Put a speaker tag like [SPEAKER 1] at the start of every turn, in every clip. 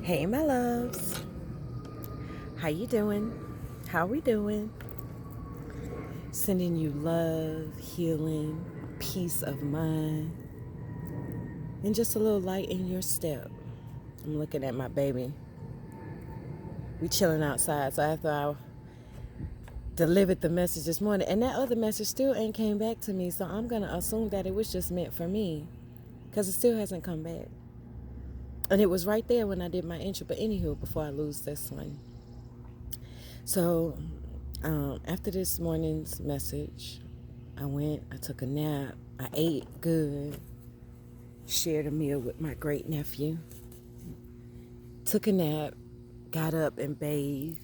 [SPEAKER 1] Hey, my loves. How you doing? How we doing? Sending you love, healing, peace of mind, and just a little light in your step. I'm looking at my baby. We chilling outside, so after I delivered the message this morning, and that other message still ain't came back to me, so I'm gonna assume that it was just meant for me, cause it still hasn't come back. And it was right there when I did my intro. But anywho, before I lose this one, so after this morning's message, I took a nap, I ate good, shared a meal with my great nephew, took a nap, got up and bathed.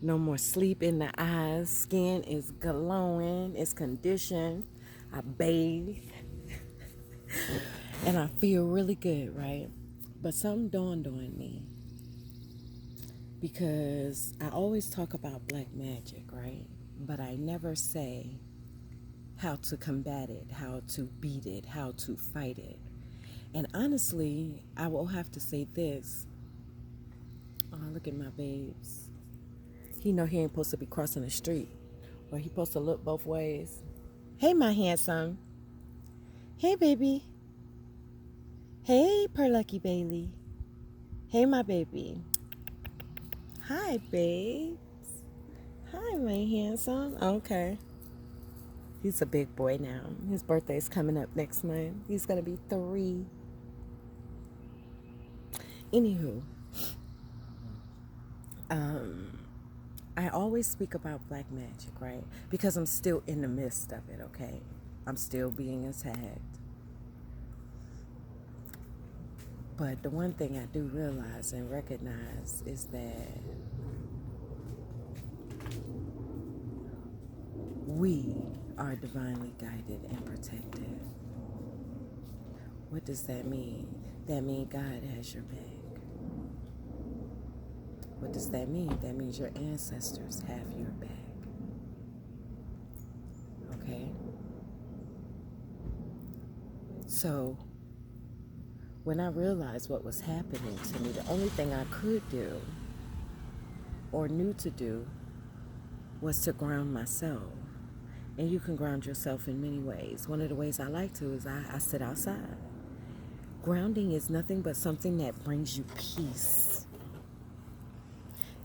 [SPEAKER 1] No more sleep in the eyes, skin is glowing, it's conditioned. I bathed and I feel really good, right? But something dawned on me because I always talk about black magic, right? But I never say how to combat it, how to beat it, how to fight it. And honestly, I will have to say this. Oh, look at my babes. He know he ain't supposed to be crossing the street. Or he supposed to look both ways. Hey, my handsome. Hey, baby. Hey, Perlucky Bailey. Hey, my baby. Hi, babe. Hi, my handsome. Okay. He's a big boy now. His birthday's coming up next month. He's going to be 3. Anywho, I always speak about black magic, right? Because I'm still in the midst of it, okay? I'm still being attacked. But the one thing I do realize and recognize is that we are divinely guided and protected. What does that mean? That means God has your back. What does that mean? That means your ancestors have your back. Okay? So, when I realized what was happening to me, the only thing I could do or knew to do was to ground myself. And you can ground yourself in many ways. One of the ways I like to is I sit outside. Grounding is nothing but something that brings you peace,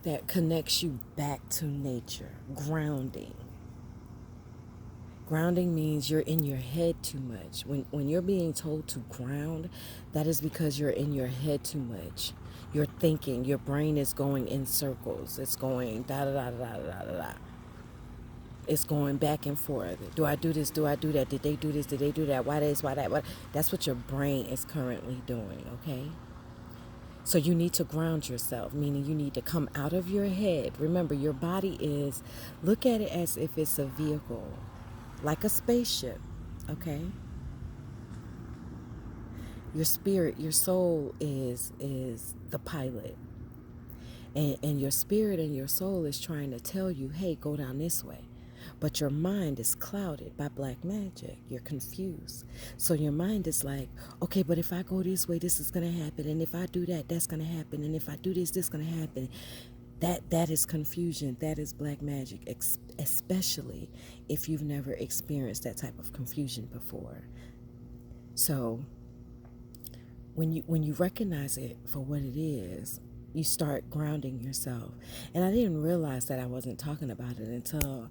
[SPEAKER 1] that connects you back to nature. Grounding. Grounding means you're in your head too much. When you're being told to ground, that is because you're in your head too much. You're thinking, your brain is going in circles. It's going da da da da da da da. It's going back and forth. Do I do this? Do I do that? Did they do this? Did they do that? Why this? Why that? Why? That's what your brain is currently doing, okay? So you need to ground yourself, meaning you need to come out of your head. Remember, your body is, look at it as if it's a vehicle, like a spaceship, okay? Your spirit, your soul is the pilot. And your spirit and your soul is trying to tell you, hey, go down this way. But your mind is clouded by black magic. You're confused. So your mind is like, okay, but if I go this way, this is going to happen. And if I do that, that's going to happen. And if I do this, this is going to happen. That is confusion. That is black magic, especially if you've never experienced that type of confusion before. So when you recognize it for what it is, you start grounding yourself. And I didn't realize that I wasn't talking about it until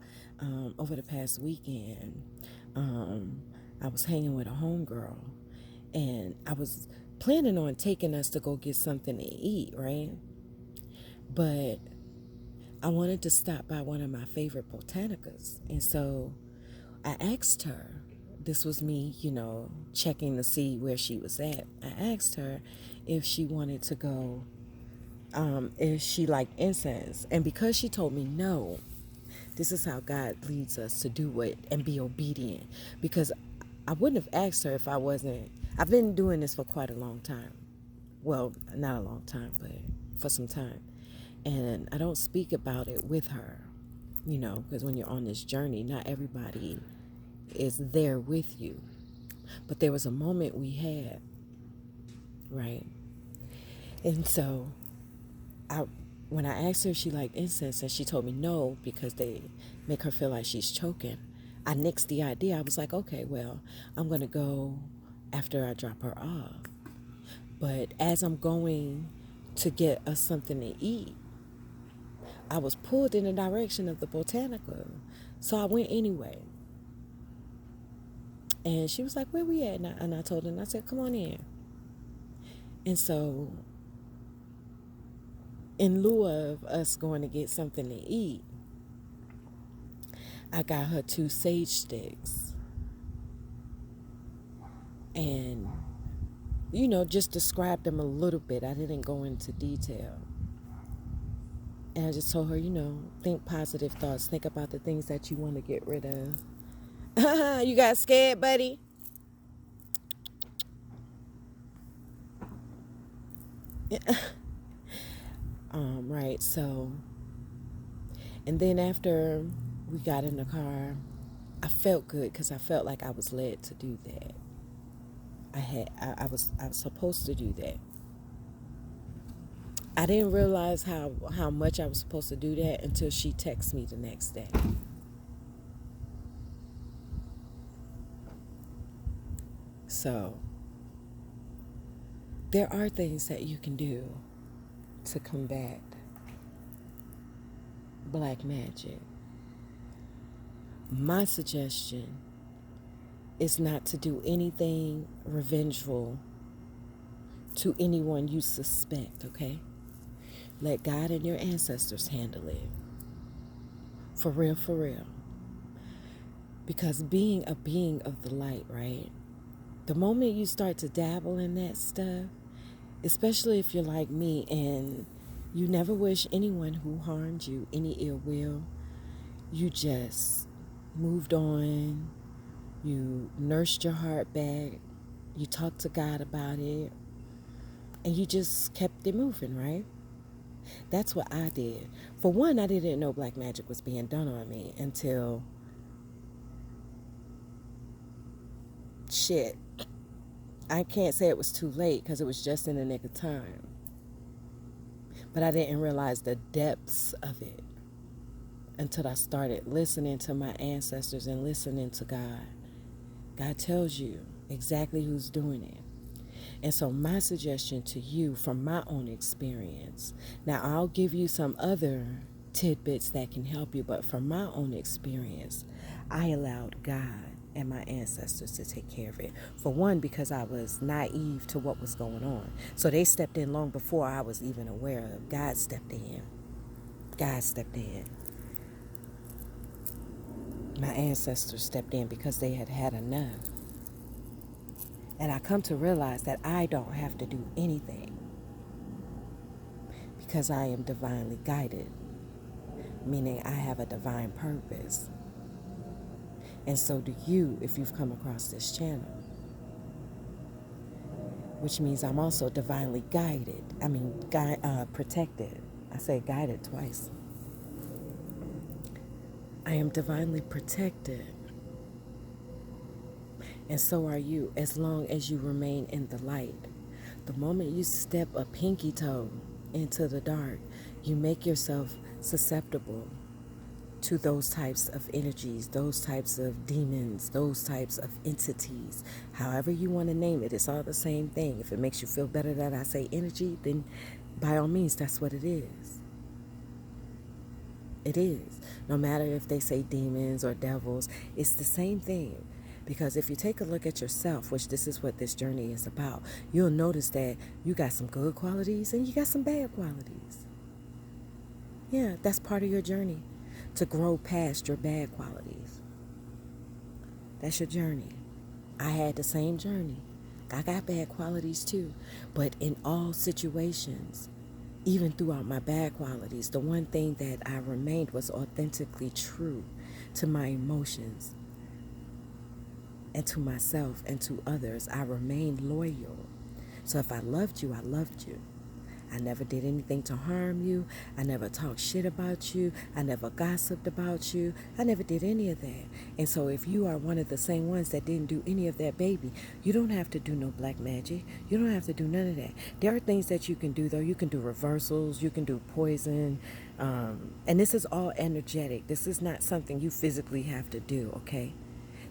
[SPEAKER 1] over the past weekend. I was hanging with a homegirl, and I was planning on taking us to go get something to eat, right? But I wanted to stop by one of my favorite botanicas. And so I asked her, this was me, checking to see where she was at. I asked her if she wanted to go, if she liked incense. And because she told me no, this is how God leads us to do it and be obedient. Because I wouldn't have asked her if I wasn't. I've been doing this for quite a long time. Well, not a long time, but for some time. And I don't speak about it with her, because when you're on this journey, not everybody is there with you. But there was a moment we had, right? And so I when I asked her if she liked incense and she told me no because they make her feel like she's choking, I nixed the idea. I was like, okay, well, I'm going to go after I drop her off. But as I'm going to get us something to eat, I was pulled in the direction of the Botanica. So I went anyway. And she was like, where we at? And I told her, and I said, come on in. And so in lieu of us going to get something to eat, I got her 2 sage sticks and, just described them a little bit. I didn't go into detail. And I just told her, think positive thoughts. Think about the things that you want to get rid of. You got scared, buddy? Right, so, and then after we got in the car, I felt good because I felt like I was led to do that. I was supposed to do that. I didn't realize how much I was supposed to do that until she texted me the next day. So there are things that you can do to combat black magic. My suggestion is not to do anything revengeful to anyone you suspect, okay? Let God and your ancestors handle it. For real, for real. Because being a being of the light, right? The moment you start to dabble in that stuff, especially if you're like me and you never wish anyone who harmed you any ill will, you just moved on, you nursed your heart back, you talked to God about it, and you just kept it moving, right? That's what I did. For one, I didn't know black magic was being done on me until shit. I can't say it was too late because it was just in the nick of time. But I didn't realize the depths of it until I started listening to my ancestors and listening to God. God tells you exactly who's doing it. And so my suggestion to you from my own experience, now I'll give you some other tidbits that can help you, but from my own experience, I allowed God and my ancestors to take care of it. For one, because I was naive to what was going on. So they stepped in long before I was even aware of. God stepped in. God stepped in. My ancestors stepped in because they had had enough. And I come to realize that I don't have to do anything because I am divinely guided, meaning I have a divine purpose. And so do you if you've come across this channel, which means I'm also divinely guided. Protected. I say guided twice. I am divinely protected. And so are you, as long as you remain in the light. The moment you step a pinky toe into the dark, you make yourself susceptible to those types of energies, those types of demons, those types of entities. However you want to name it, it's all the same thing. If it makes you feel better that I say energy, then by all means, that's what it is. It is. No matter if they say demons or devils, it's the same thing. Because if you take a look at yourself, which this is what this journey is about, you'll notice that you got some good qualities and you got some bad qualities. Yeah, that's part of your journey, to grow past your bad qualities. That's your journey. I had the same journey. I got bad qualities too. But in all situations, even throughout my bad qualities, the one thing that I remained was authentically true to my emotions and to myself and to others. I remained loyal. So if I loved you, I loved you. I never did anything to harm you. I never talked shit about you. I never gossiped about you. I never did any of that. And so if you are one of the same ones that didn't do any of that, baby, you don't have to do no black magic. You don't have to do none of that. There are things that you can do, though. You can do reversals. You can do poison. And this is all energetic. This is not something you physically have to do, okay?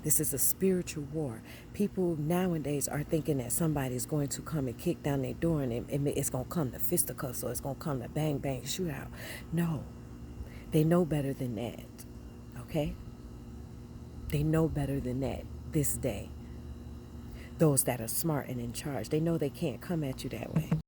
[SPEAKER 1] This is a spiritual war. People nowadays are thinking that somebody's going to come and kick down their door and it's going to come to fisticuffs or it's going to come to bang, bang, shootout. No, they know better than that, okay? They know better than that this day. Those that are smart and in charge, they know they can't come at you that way.